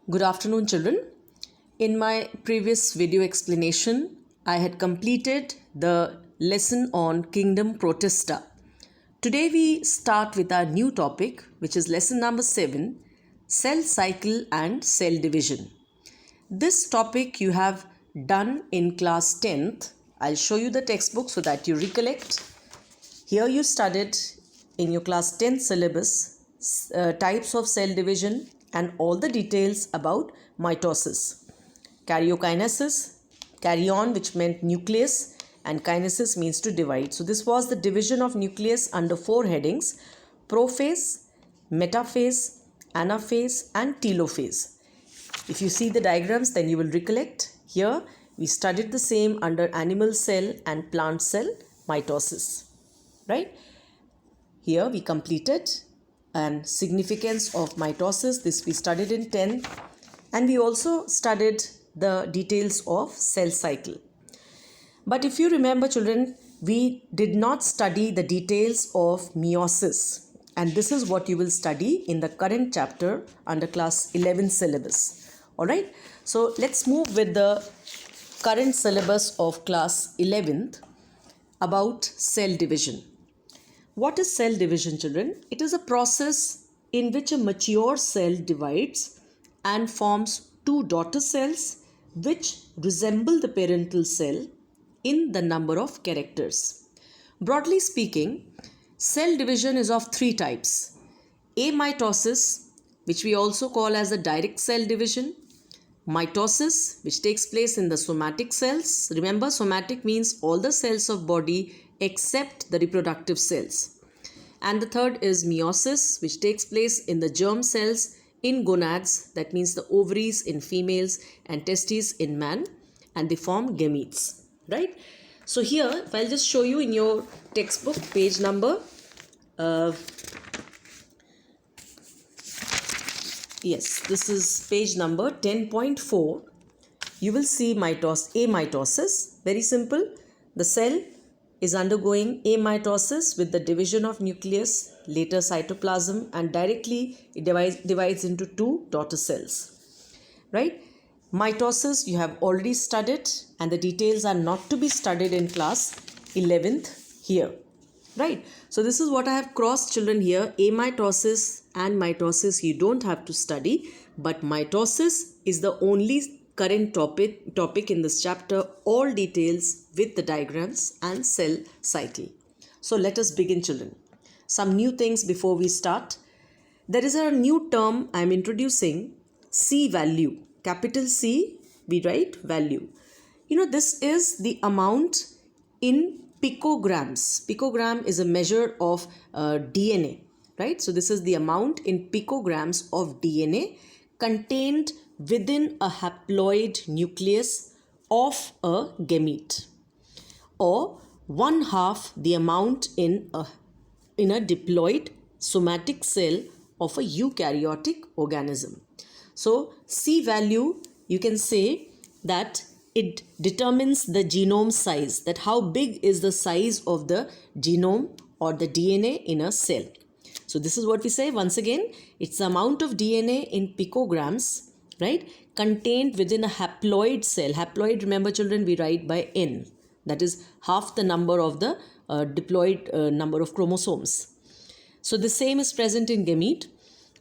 Good afternoon, children. In my previous video explanation, I had completed the lesson on Kingdom Protista. Today we start with our new topic, which is lesson number 7, Cell Cycle and Cell Division. This topic you have done in class 10th. I'll show you the textbook so that you recollect. Here you studied in your class 10th syllabus types of cell division and all the details about mitosis. Karyokinesis, karyon which meant nucleus, and kinesis means to divide. So this was the division of nucleus under 4 headings: prophase, metaphase, anaphase and telophase. If you see the diagrams, then you will recollect. Here we studied the same under animal cell and plant cell mitosis. Right? Here we completed and significance of mitosis. This we studied in 10th, and we also studied the details of cell cycle. But if you remember, children, we did not study the details of meiosis, and this is what you will study in the current chapter under class 11 syllabus. Alright, so let's move with the current syllabus of class 11th about cell division. What is cell division, children? It is a process in which a mature cell divides and forms two daughter cells which resemble the parental cell in the number of characters. Broadly speaking, cell division is of 3 types. Amitosis, which we also call as the direct cell division. Mitosis, which takes place in the somatic cells. Remember, somatic means all the cells of body except the reproductive cells. And the third is meiosis, which takes place in the germ cells in gonads, that means the ovaries in females and testes in man, and they form gametes. Right? So here, if I'll just show you in your textbook, page number yes, this is page number 10.4. You will see amitosis. Very simple. The cell is undergoing amitosis with the division of nucleus, later cytoplasm, and directly it divides into 2 daughter cells. Right? Mitosis you have already studied, and the details are not to be studied in class 11th here. Right? So this is what I have crossed, children, here. Amitosis and mitosis you don't have to study, but mitosis is the only current topic in this chapter, all details with the diagrams and cell cycle. So let us begin, children. Some new things before we start. There is a new term I am introducing, C value. Capital C, we write value. This is the amount in picograms. Picogram is a measure of DNA. Right? So this is the amount in picograms of DNA contained within a haploid nucleus of a gamete, or 1/2 the amount in a diploid somatic cell of a eukaryotic organism. So C value, you can say that it determines the genome size, that how big is the size of the genome or the DNA in a cell. So this is what we say once again, it's the amount of DNA in picograms, right, contained within a haploid cell. Haploid, remember, children, we write by N. That is half the number of the diploid number of chromosomes. So the same is present in gamete,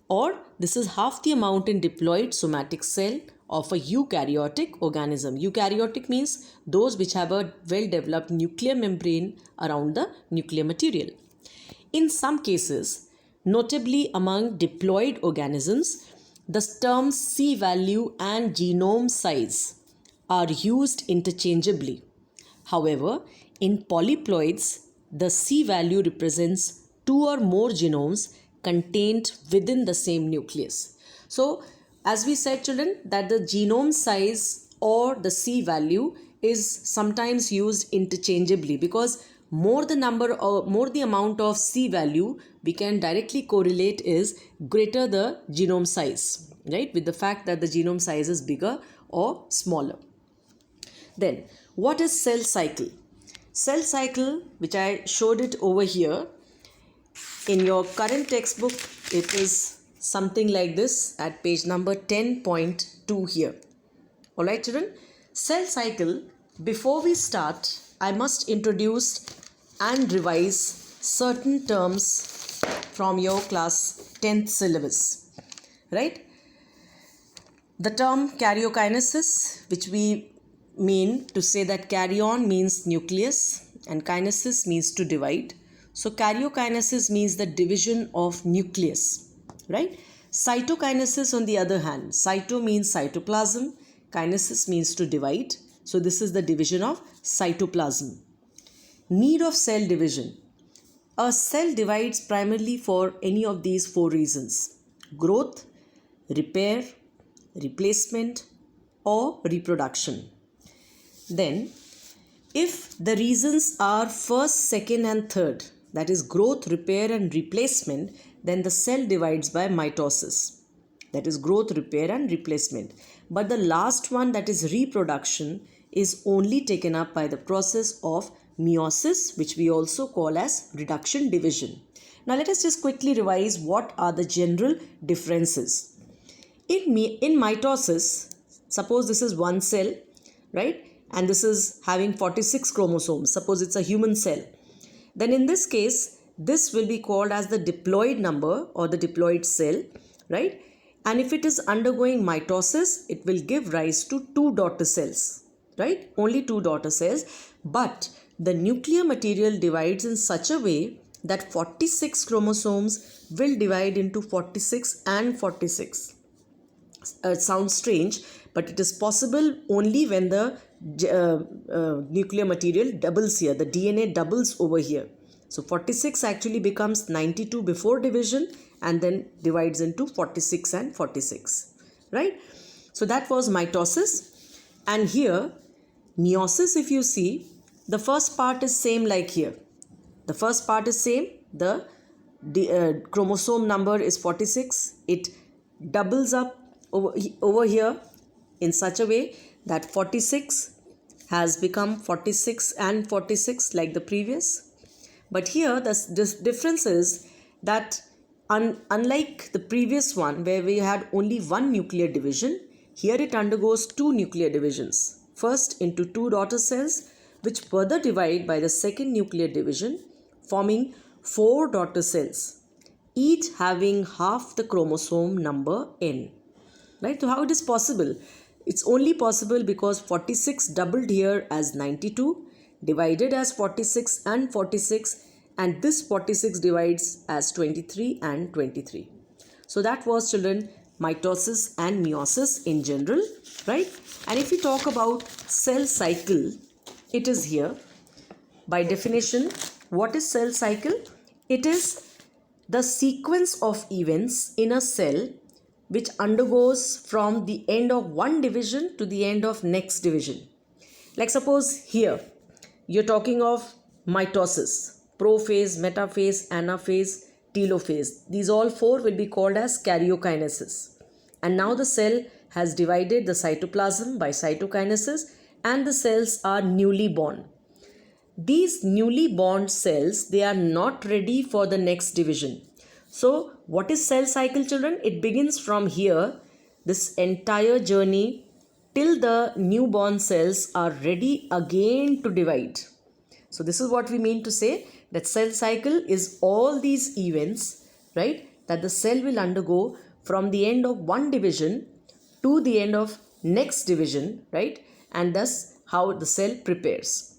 or this is half the amount in diploid somatic cell of a eukaryotic organism. Eukaryotic means those which have a well-developed nuclear membrane around the nuclear material. In some cases, notably among diploid organisms, the terms C value and genome size are used interchangeably. However, in polyploids, the C value represents 2 or more genomes contained within the same nucleus. So, as we said, children, that the genome size or the C value is sometimes used interchangeably, because more the amount of C value we can directly correlate is greater the genome size, right, with the fact that the genome size is bigger or smaller. Then what is cell cycle? Cell cycle, which I showed it over here in your current textbook, it is something like this at page number 10.2 here. Alright children, cell cycle, before we start, I must introduce and revise certain terms from your class 10th syllabus. Right? The term karyokinesis, which we mean to say that karyon means nucleus and kinesis means to divide. So karyokinesis means the division of nucleus, right? Cytokinesis on the other hand, cyto means cytoplasm, kinesis means to divide. So this is the division of cytoplasm. Need of cell division. A cell divides primarily for any of these four reasons: growth, repair, replacement, or reproduction. Then, if the reasons are first, second, and third, that is growth, repair, and replacement, then the cell divides by mitosis. That is growth, repair, and replacement. But the last one, that is reproduction, is only taken up by the process of meiosis, which we also call as reduction division. Now, let us just quickly revise what are the general differences. In mitosis, suppose this is one cell, right? And this is having 46 chromosomes. Suppose it's a human cell. Then in this case, this will be called as the diploid number or the diploid cell, right? And if it is undergoing mitosis, it will give rise to two daughter cells, right? Only two daughter cells. But the nuclear material divides in such a way that 46 chromosomes will divide into 46 and 46. It sounds strange, but it is possible only when the nuclear material doubles here. The DNA doubles over here. So 46 actually becomes 92 before division and then divides into 46 and 46. Right? So that was mitosis. And here, meiosis, if you see, the first part is same like here. The first part is same. The chromosome number is 46. It doubles up over here in such a way that 46 has become 46 and 46 like the previous. But here the difference is that unlike the previous one where we had only one nuclear division, here it undergoes two nuclear divisions. First into two daughter cells which further divide by the second nuclear division, forming four daughter cells, each having half the chromosome number n. Right? So how it is possible? It's only possible because 46 doubled here as 92, divided as 46 and 46, and this 46 divides as 23 and 23. So that was, children, mitosis and meiosis in general, right? And if we talk about cell cycle, it is here. By definition, what is cell cycle? It is the sequence of events in a cell which undergoes from the end of one division to the end of next division. Like suppose here, you're talking of mitosis, prophase, metaphase, anaphase, telophase. These all four will be called as karyokinesis. And now the cell has divided the cytoplasm by cytokinesis and the cells are newly born. These newly born cells, they are not ready for the next division. So what is cell cycle, children? It begins from here, this entire journey till the newborn cells are ready again to divide. So this is what we mean to say that cell cycle is all these events, right, that the cell will undergo from the end of one division to the end of next division, right, and thus how the cell prepares.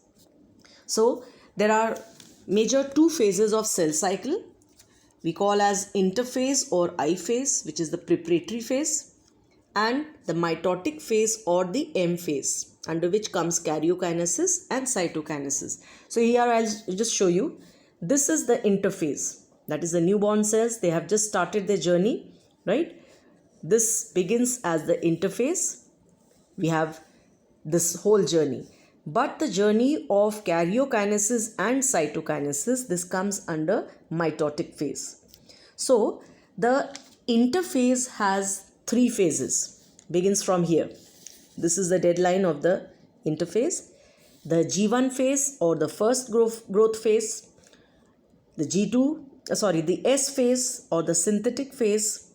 So there are major two phases of cell cycle. We call as interphase or I phase, which is the preparatory phase, and the mitotic phase or the M phase, under which comes karyokinesis and cytokinesis. So here I'll just show you. This is the interphase. That is the newborn cells. They have just started their journey, right? This begins as the interphase. We have this whole journey. But the journey of karyokinesis and cytokinesis, this comes under mitotic phase. So the interphase has three phases. Begins from here. This is the deadline of the interphase. The G1 phase or the first growth phase. The the S phase or the synthetic phase.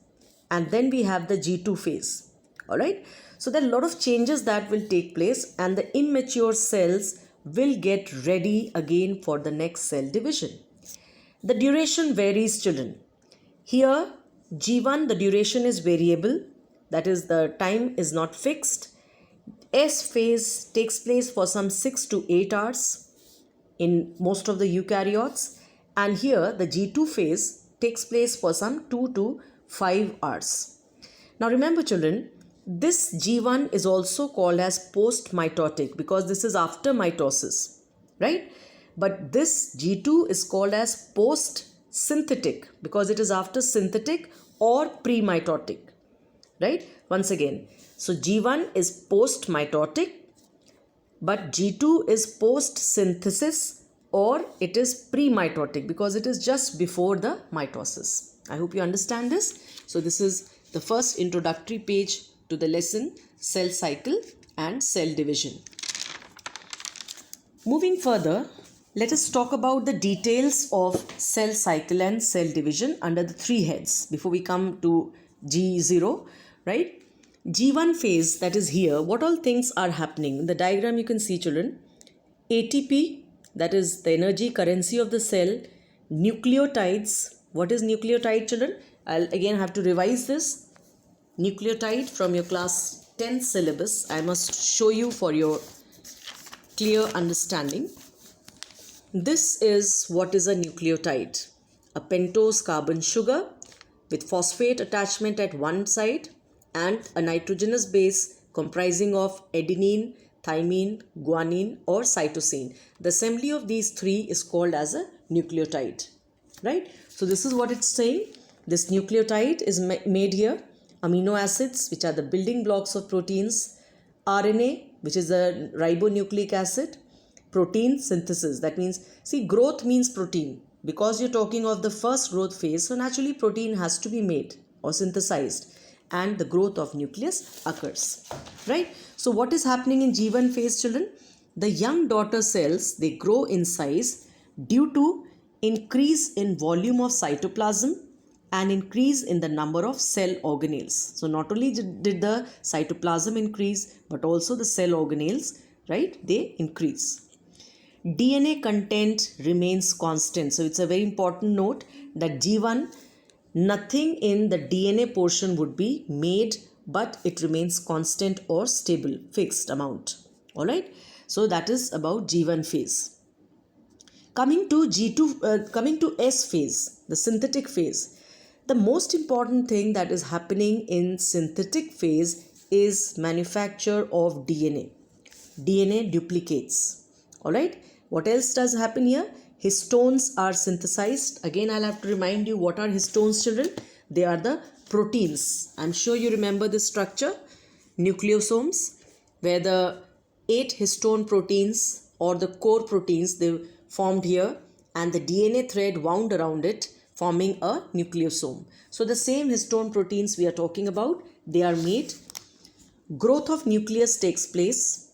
and then we have the G2 phase. All right. So there are a lot of changes that will take place, and the immature cells will get ready again for the next cell division. The duration varies, children. Here, G1, the duration is variable, that is, the time is not fixed. S phase takes place for some 6 to 8 hours in most of the eukaryotes, and here the G2 phase takes place for some 2 to 5 hours. Now remember, children, this G1 is also called as post-mitotic because this is after mitosis, right? But this G2 is called as post-synthetic because it is after synthetic or pre-mitotic, right? Once again, so G1 is post-mitotic, but G2 is post-synthesis or it is pre-mitotic because it is just before the mitosis. I hope you understand this. So this is the first introductory page to the lesson cell cycle and cell division. Moving further, let us talk about the details of cell cycle and cell division under the three heads before we come to G0, right? G1 phase, that is here, what all things are happening? In the diagram you can see, children, ATP, that is the energy currency of the cell, nucleotides. What is nucleotide, children? I'll again have to revise this. Nucleotide from your class 10 syllabus. I must show you for your clear understanding. This is what is a nucleotide. A pentose carbon sugar with phosphate attachment at one side and a nitrogenous base comprising of adenine, thymine, guanine or cytosine. The assembly of these three is called as a nucleotide, right? So this is what it's saying. This nucleotide is made here. Amino acids, which are the building blocks of proteins, RNA, which is a ribonucleic acid, protein synthesis. That means, see, growth means protein. Because you're talking of the first growth phase, so naturally protein has to be made or synthesized and the growth of nucleus occurs, right? So what is happening in G1 phase, children? The young daughter cells, they grow in size due to increase in volume of cytoplasm and increase in the number of cell organelles. So not only did the cytoplasm increase, but also the cell organelles, right? They increase. DNA content remains constant. So it's a very important note that G1, nothing in the DNA portion would be made, but it remains constant or stable, fixed amount. All right. So that is about G1 phase. Coming to S phase, the synthetic phase. The most important thing that is happening in synthetic phase is manufacture of DNA. DNA duplicates. All right. What else does happen here? Histones are synthesized. Again, I'll have to remind you what are histones, children. They are the proteins. I'm sure you remember this structure. Nucleosomes, where the 8 histone proteins or the core proteins, they formed here and the DNA thread wound around it, forming a nucleosome. So the same histone proteins we are talking about, they are made. Growth of nucleus takes place.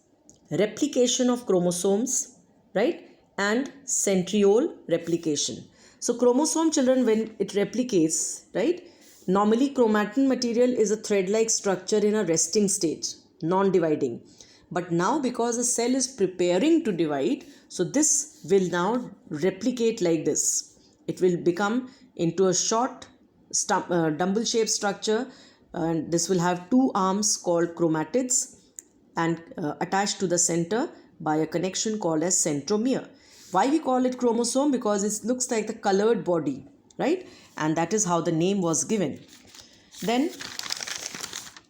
Replication of chromosomes, right? And centriole replication. So chromosome, children, when it replicates, right? Normally chromatin material is a thread-like structure in a resting state, non-dividing. But now because the cell is preparing to divide, so this will now replicate like this. It will become into a short dumbbell-shaped structure, and this will have 2 arms called chromatids and attached to the center by a connection called as centromere. Why we call it chromosome? Because it looks like the colored body, right? And that is how the name was given. Then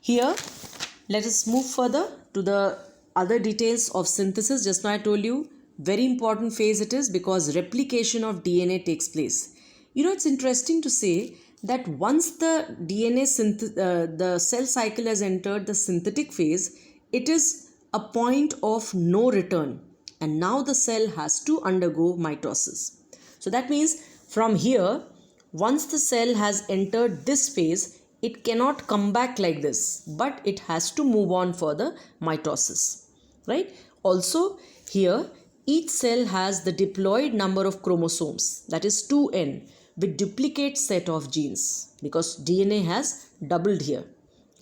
here, let us move further to the other details of synthesis. Just now I told you, very important phase it is because replication of DNA takes place. You know, it's interesting to say that once the the cell cycle has entered the synthetic phase, it is a point of no return. And now the cell has to undergo mitosis. So that means from here, once the cell has entered this phase, it cannot come back like this, but it has to move on for the mitosis, right? Also here, each cell has the diploid number of chromosomes, that is 2n, with duplicate set of genes because DNA has doubled here.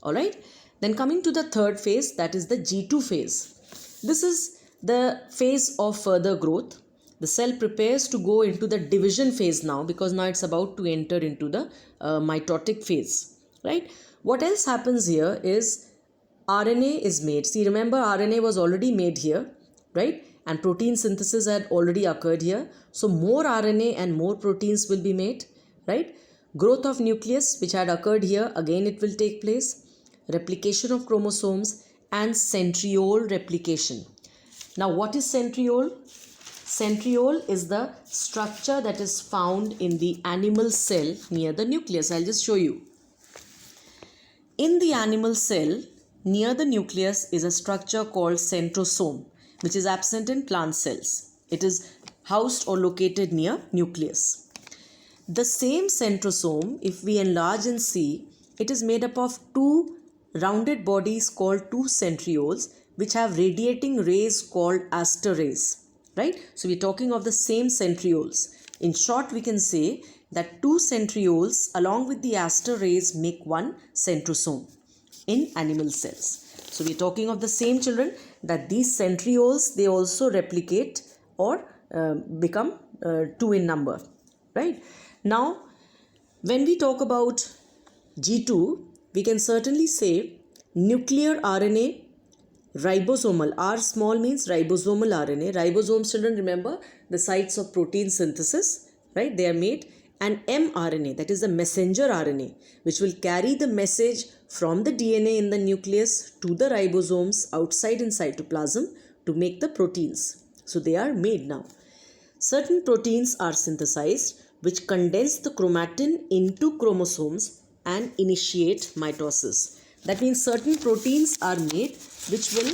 Alright. Then coming to the third phase, that is the G2 phase. This is the phase of further growth. The cell prepares to go into the division phase now because now it's about to enter into the mitotic phase. Right. What else happens here is RNA is made. See, remember RNA was already made here, right? And protein synthesis had already occurred here. So more RNA and more proteins will be made, right? Growth of nucleus, which had occurred here, again it will take place. Replication of chromosomes and centriole replication. Now what is centriole? Centriole is the structure that is found in the animal cell near the nucleus. I'll just show you. In the animal cell, near the nucleus is a structure called centrosome, which is absent in plant cells. It is housed or located near nucleus. The same centrosome, if we enlarge and see, it is made up of two rounded bodies called two centrioles, which have radiating rays called Astor rays. Right? So we're talking of the same centrioles. In short, we can say that two centrioles along with the Astor rays make one centrosome in animal cells. So we're talking of the same, children, that these centrioles, they also replicate or become two in number. Right? Now, when we talk about G2, we can certainly say nuclear RNA, ribosomal. R small means ribosomal RNA. Ribosomes, children, remember the sites of protein synthesis, right? They are made. And mRNA, that is the messenger RNA, which will carry the message from the DNA in the nucleus to the ribosomes outside in cytoplasm to make the proteins. So they are made now. Certain proteins are synthesized which condense the chromatin into chromosomes and initiate mitosis. That means certain proteins are made which will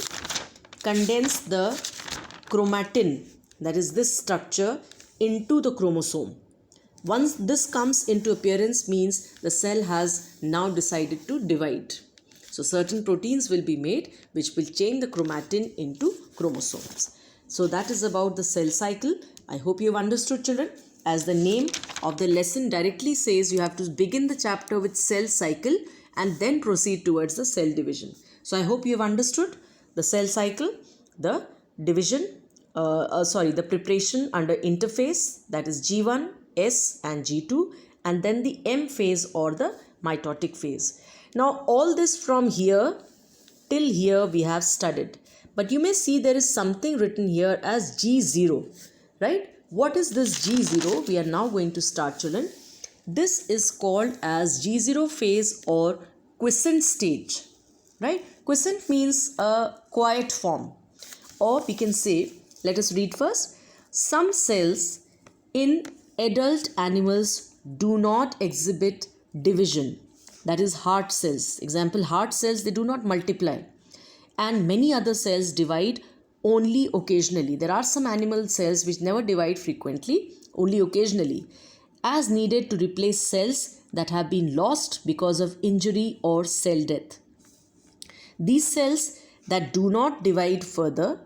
condense the chromatin, that is this structure, into the chromosome. Once this comes into appearance means the cell has now decided to divide. So certain proteins will be made which will change the chromatin into chromosomes. So that is about the cell cycle. I hope you have understood, children. As the name of the lesson directly says, you have to begin the chapter with cell cycle and then proceed towards the cell division. So I hope you have understood the cell cycle, the division, the preparation under interphase, that is G1, S and G2, and then the M phase or the mitotic phase. Now all this from here till here we have studied, but you may see there is something written here as G0, right? What is this G0? We are now going to start, children. This is called as G0 phase or quiescent stage, right? Quiescent means a quiet form, or we can say, let us read first. Some cells in adult animals do not exhibit division, that is heart cells. Example, heart cells, they do not multiply, and many other cells divide only occasionally. There are some animal cells which never divide frequently, only occasionally, as needed to replace cells that have been lost because of injury or cell death. These cells that do not divide further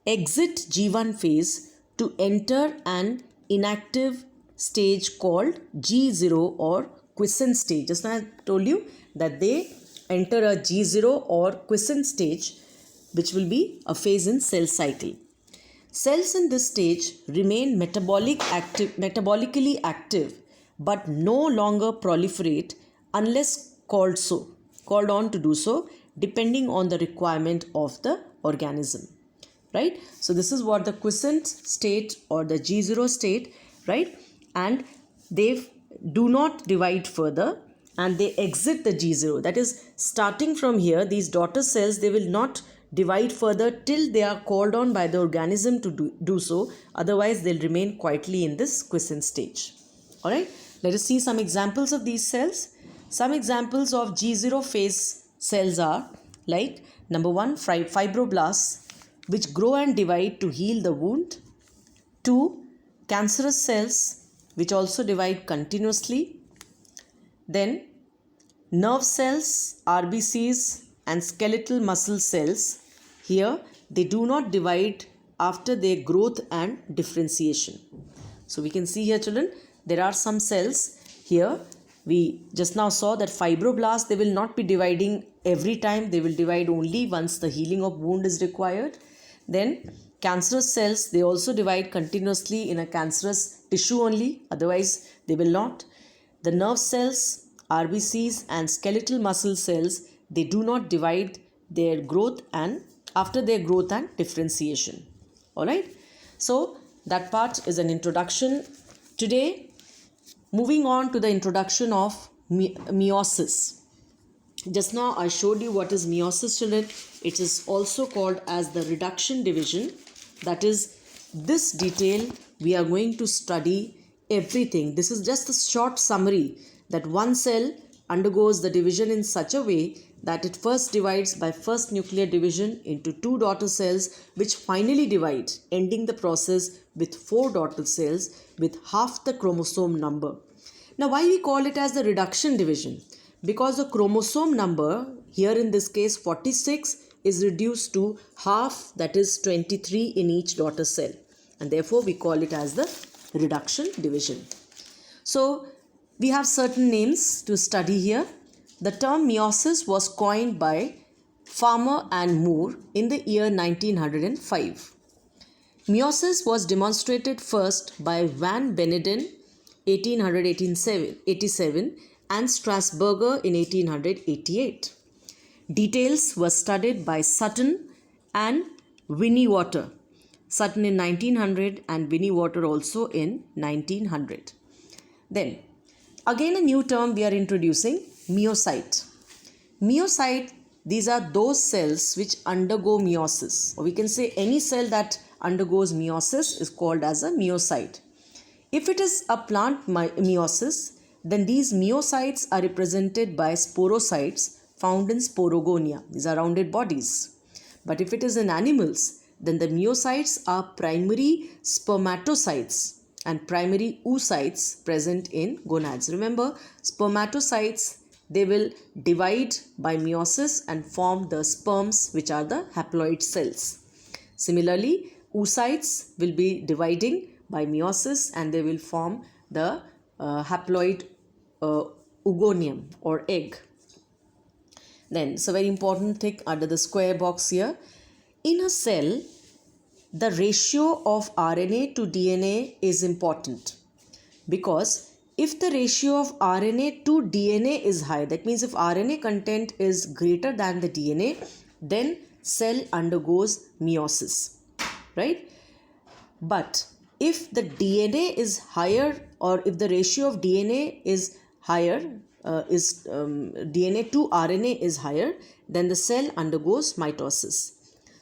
exit G1 phase to enter an inactive stage called G0 or quiescent stage. Just now I told you that they enter a G0 or quiescent stage, which will be a phase in cell cycle. Cells in this stage remain metabolically active but no longer proliferate unless called on to do so, depending on the requirement of the organism. Right? So this is what the quiescent state or the G0 state, right? And they do not divide further and they exit the G0. That is, starting from here, these daughter cells, they will not divide further till they are called on by the organism to do so. Otherwise, they'll remain quietly in this quiescent stage. Alright, let us see some examples of these cells. Some examples of G0 phase cells are like number 1, fibroblasts, which grow and divide to heal the wound. 2, cancerous cells, which also divide continuously. Then nerve cells, RBCs and skeletal muscle cells. Here they do not divide after their growth and differentiation. So we can see here, children, there are some cells here. We just now saw that fibroblasts, they will not be dividing every time. They will divide only once the healing of wound is required. Then cancerous cells, they also divide continuously in a cancerous tissue only. Otherwise, they will not. The nerve cells, RBCs and skeletal muscle cells, they do not divide their growth and after their growth and differentiation. Alright. So that part is an introduction. Today, moving on to the introduction of meiosis. Just now I showed you what is meiosis, children. It is also called as the reduction division. That is, this detail we are going to study everything. This is just a short summary that one cell undergoes the division in such a way that it first divides by first nuclear division into 2 daughter cells, which finally divide, ending the process with 4 daughter cells with half the chromosome number. Now, why we call it as the reduction division? Because the chromosome number, here in this case 46, is reduced to half, that is 23 in each daughter cell, and therefore we call it as the reduction division. So we have certain names to study here. The term meiosis was coined by Farmer and Moore in the year 1905. Meiosis was demonstrated first by Van Beneden 1887 and Strasburger in 1888. Details were studied by Sutton and Winnewater. Sutton in 1900 and Winnewater also in 1900. Then, again a new term we are introducing, meiocyte. Meiocyte, these are those cells which undergo meiosis. Or we can say any cell that undergoes meiosis is called as a meiocyte. If it is a plant meiosis, then these meiocytes are represented by sporocytes found in Sporogonia. These are rounded bodies. But if it is in animals, then the meiocytes are primary spermatocytes and primary oocytes present in gonads. Remember, spermatocytes, they will divide by meiosis and form the sperms, which are the haploid cells. Similarly, oocytes will be dividing by meiosis and they will form the haploid oogonium or egg. Then, it's a very important thing under the square box here. In a cell, the ratio of RNA to DNA is important, because if the ratio of RNA to DNA is high, that means if RNA content is greater than the DNA, then cell undergoes meiosis, right? But if the DNA is higher, or if the ratio of DNA is higher, DNA to RNA is higher, then the cell undergoes mitosis.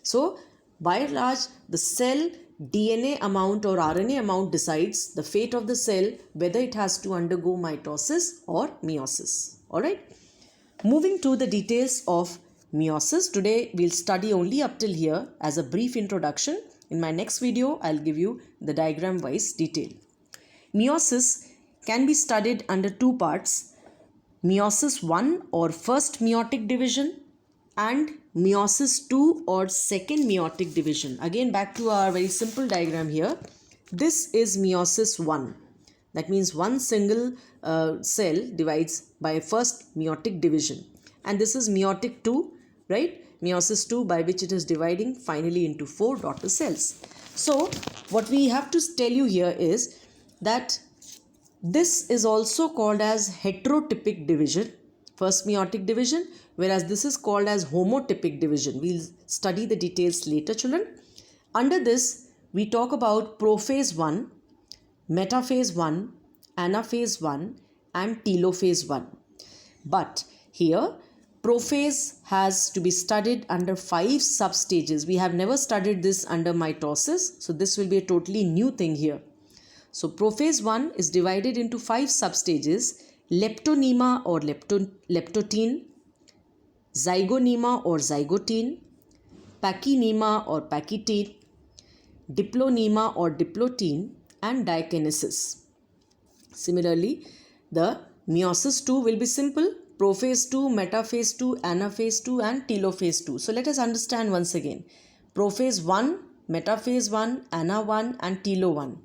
So, by and large, the cell DNA amount or RNA amount decides the fate of the cell, whether it has to undergo mitosis or meiosis. Alright. Moving to the details of meiosis. Today we'll study only up till here as a brief introduction. In my next video, I'll give you the diagram wise detail. Meiosis can be studied under 2 parts. Meiosis 1 or first meiotic division and meiosis 2 or second meiotic division. Again, back to our very simple diagram here. This is meiosis 1. That means one single cell divides by first meiotic division. And this is meiotic 2, right? Meiosis 2, by which it is dividing finally into 4 daughter cells. So, what we have to tell you here is that this is also called as heterotypic division, first meiotic division, whereas this is called as homotypic division. We'll study the details later, children. Under this, we talk about prophase 1, metaphase 1, anaphase 1 and telophase 1. But here, prophase has to be studied under 5 substages. We have never studied this under mitosis, so this will be a totally new thing here. So prophase 1 is divided into 5 substages: leptonema or leptotene, zygonema or zygotene, pachynemia or pachytene, diplonema or diplotene, and diakinesis. Similarly, the meiosis 2 will be simple: prophase 2, metaphase 2, anaphase 2 and telophase 2. So let us understand once again. Prophase 1, metaphase 1, ana 1 and telo 1.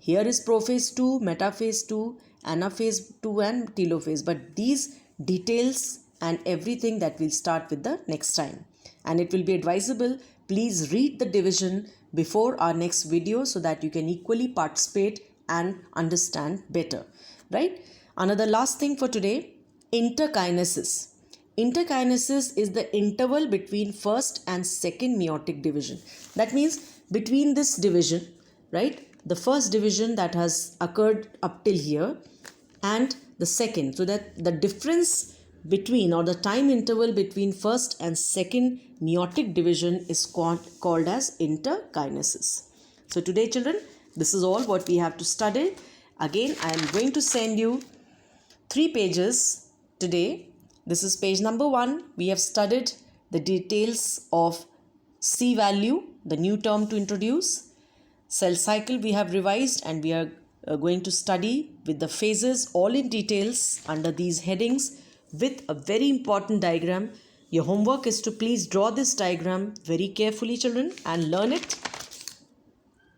Here is prophase 2, metaphase 2, anaphase 2 and telophase. But these details and everything that we'll start with the next time. And it will be advisable, please read the division before our next video so that you can equally participate and understand better. Right? Another last thing for today, interkinesis. Interkinesis is the interval between first and second meiotic division. That means between this division, right, the first division that has occurred up till here and the second, so that the difference between, or the time interval between first and second meiotic division is called as interkinesis. So today, children, this is all what we have to study. Again, I am going to send you 3 pages today. This is page number 1. We have studied the details of C value, the new term to introduce. Cell cycle we have revised, and we are going to study with the phases all in details under these headings with a very important diagram. Your homework is to please draw this diagram very carefully, children, and learn it.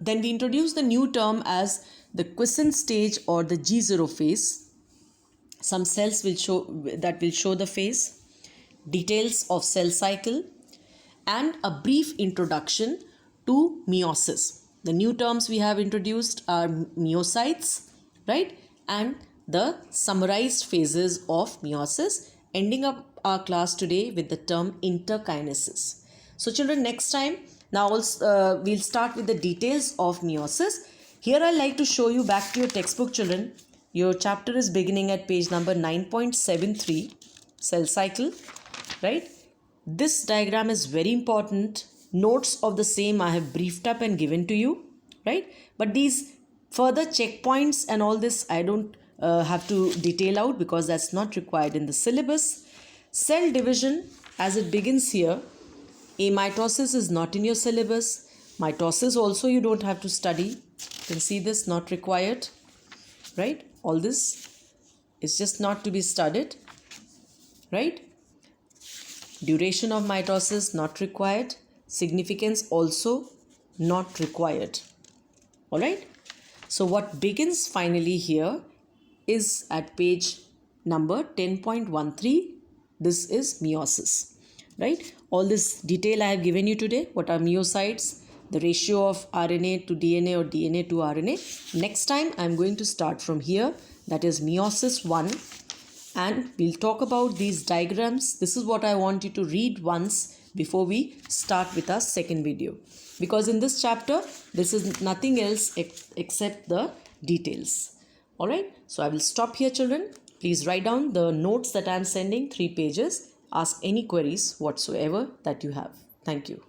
Then we introduce the new term as the quiescent stage or the G0 phase. Some cells will show the phase, details of cell cycle, and a brief introduction to meiosis. The new terms we have introduced are myocytes, right, and the summarized phases of meiosis, ending up our class today with the term interkinesis. So children, next time, now we'll start with the details of meiosis. Here I like to show you back to your textbook, children. Your chapter is beginning at page number 9.73, cell cycle, right? This diagram is very important. Notes of the same I have briefed up and given to you, right? But these further checkpoints and all this I don't have to detail out because that's not required in the syllabus. Cell division, as it begins here, amitosis is not in your syllabus. Mitosis also you don't have to study. You can see this, not required, right? All this is just not to be studied, right? Duration of mitosis not required. Significance also not required. All right. So what begins finally here is at page number 10.13. This is meiosis, right? All this detail I have given you today. What are myocytes? The ratio of RNA to DNA or DNA to RNA. Next time I am going to start from here. That is meiosis 1. And we'll talk about these diagrams. This is what I want you to read once before we start with our second video. Because in this chapter, this is nothing else except the details. Alright, so I will stop here, children. Please write down the notes that I am sending, 3 pages. Ask any queries whatsoever that you have. Thank you.